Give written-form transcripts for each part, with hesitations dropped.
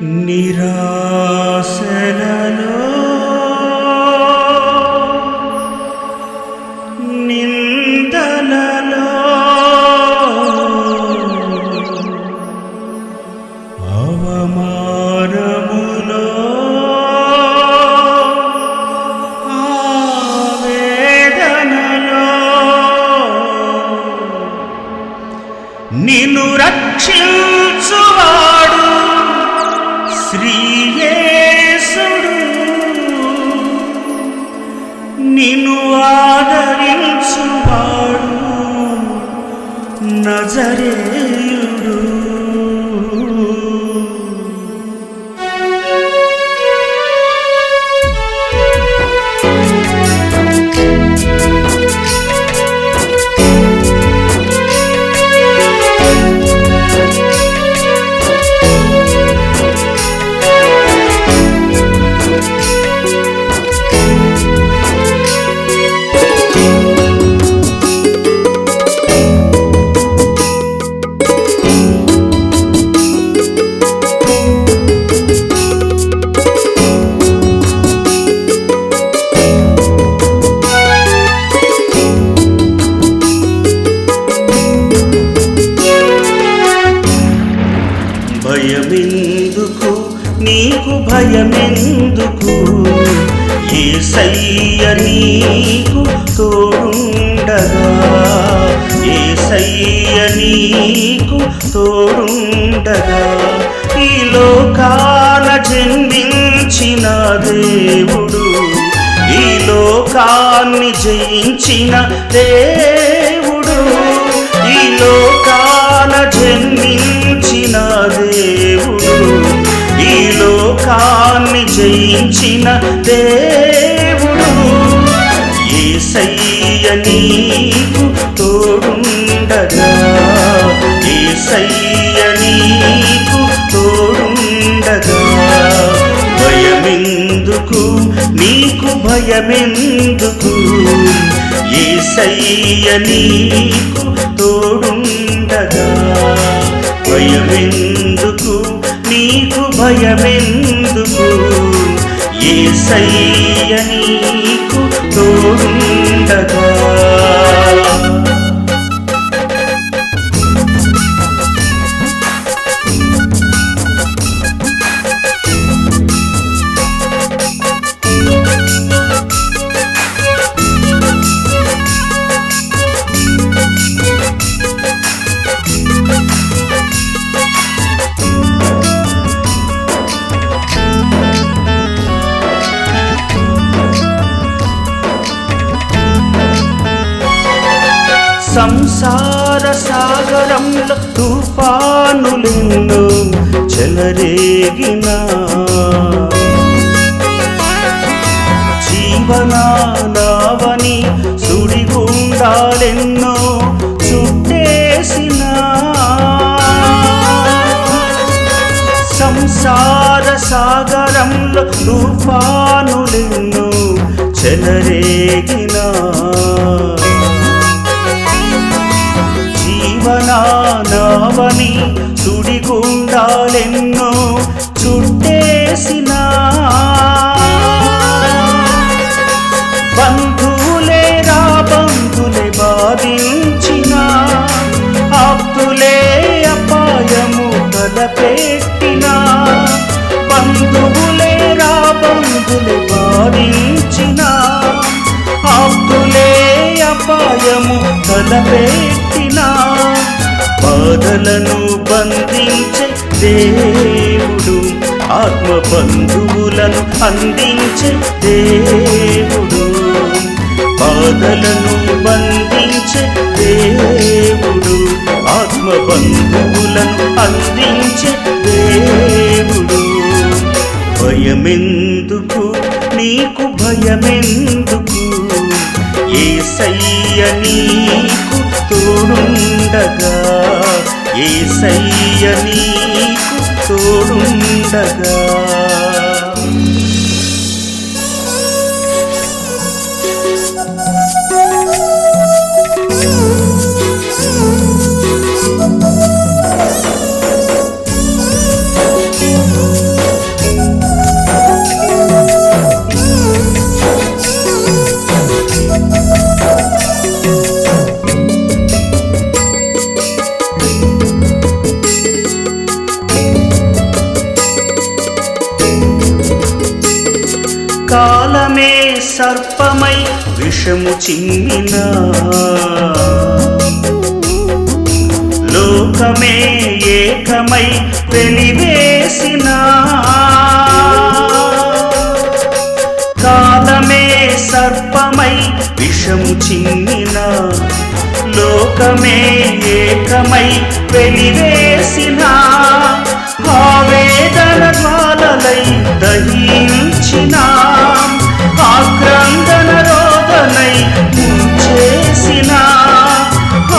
నిరాశలలో నిందలలో అవమానములో ఆవేదనలో నిన్ను రక్షించువాడు శ్రీయేసుడు, నిన్ను ఆదరించువాడు నజరేయుడు. భయమెందుకు నీకు, భయమెందుకు, యేసయ్య నీకు తోడుండగా, యేసయ్య నీకు తోడుండగా. ఈ లోకాన జన్మించిన దేవుడు, ఈ లోకాన్ని జయించిన దేవుడు, ఈ లోకాన జన్మించిన దేవుడు, ఈ లోకాన్ని జయించిన దేవుడు. యేసయ్య నీకు తోడుండగా, యేసయ్య నీకు తోడుండగా. భయమెందుకు నీకు, భయమెందుకు, యేసయ్య నీకు తోడుండగా. భయమెందుకు నీకు, భయమెందుకు, యేసయ్య నీకు తోడుండగా. సంసార సాగరంలో తుఫానులెన్నో చెలరేగిన, జీవనావని సుడిగుండాలెన్నో చుట్టేసిన. సంసార సాగరంలో తుఫానులెన్నో చెలరేగిన, జీవనావని సుడిగుండాలెన్నో చుట్టేసిన. బంధువులే రాబంధులే బాధించిన, ఆప్తులే అపాయము తలపెట్టిన. బంధువులే రాబంధులే బాధించిన, ఆప్తులే అపాయము తలపెట్టిన. బాధలను బంధించే దేవుడు, ఆత్మ బంధువులను అందించే దేవుడు. బాధలను బంధించే దేవుడు, ఆత్మ బంధువులను అందించే దేవుడు. భయమెందుకు నీకు, భయమెందుకు, యేసయ్య నీకు తోడుండగా, యేసయ్య నీకు తోడుండగా. Thank you. సర్పమై విషము చిమ్మినా, లోకమే ఏకమై వెలివేసినా, కాలమే సర్పమై విషము చిమ్మినా, లోకమే ఏకమై వెలివేసినా, ఆవేదన జ్వాలలై దహించిన, ఆక్రందన రోదనై ముంచేసిన,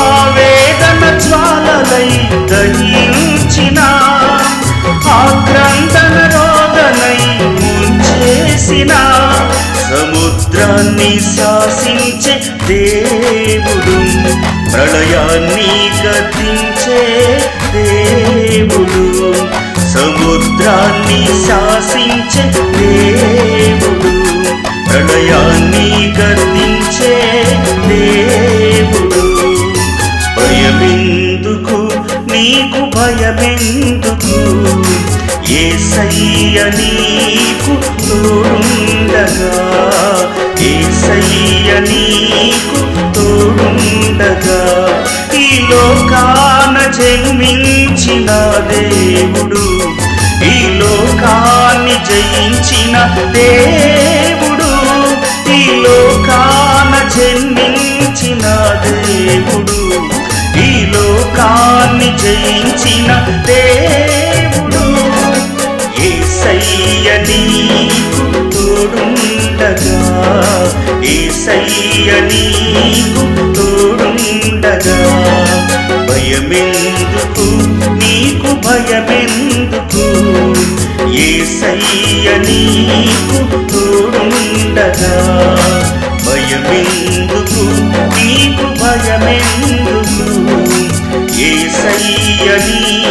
ఆవేదన జ్వాలలై దహించిన, ఆక్రందన రోదనై ముంచేసిన, సముద్రాన్ని శాసించే దేవుడు, ప్రళయాన్ని గద్దించే దేవుడు, సముద్రాన్ని శాసించే దేవుడు, ప్రళయాన్ని గద్దించే దేవుడు. భయమెందుకు నీకు భయమెందుకు, యేసయ్య నీకు తోడుండగా, యేసయ్య నీకు తోడుండగా, ఈ లోకాన జన్మించిన దేవుడు, ఈ లోకాన్ని జయించిన దేవుడు, ఈ లోకాన జన్మించిన దేవుడు, ఈ లోకాన్ని జయించిన దేవుడు. యేసయ్య నీకు తోడుండగా, యేసయ్య నీకు తోడుండగా, భయమెందుకు నీకు భయమెందుకు, యేసయ్య నీకు తోడుండగా, భయమెందుకు నీకు భయమెందుకు, యేసయ్య నీకు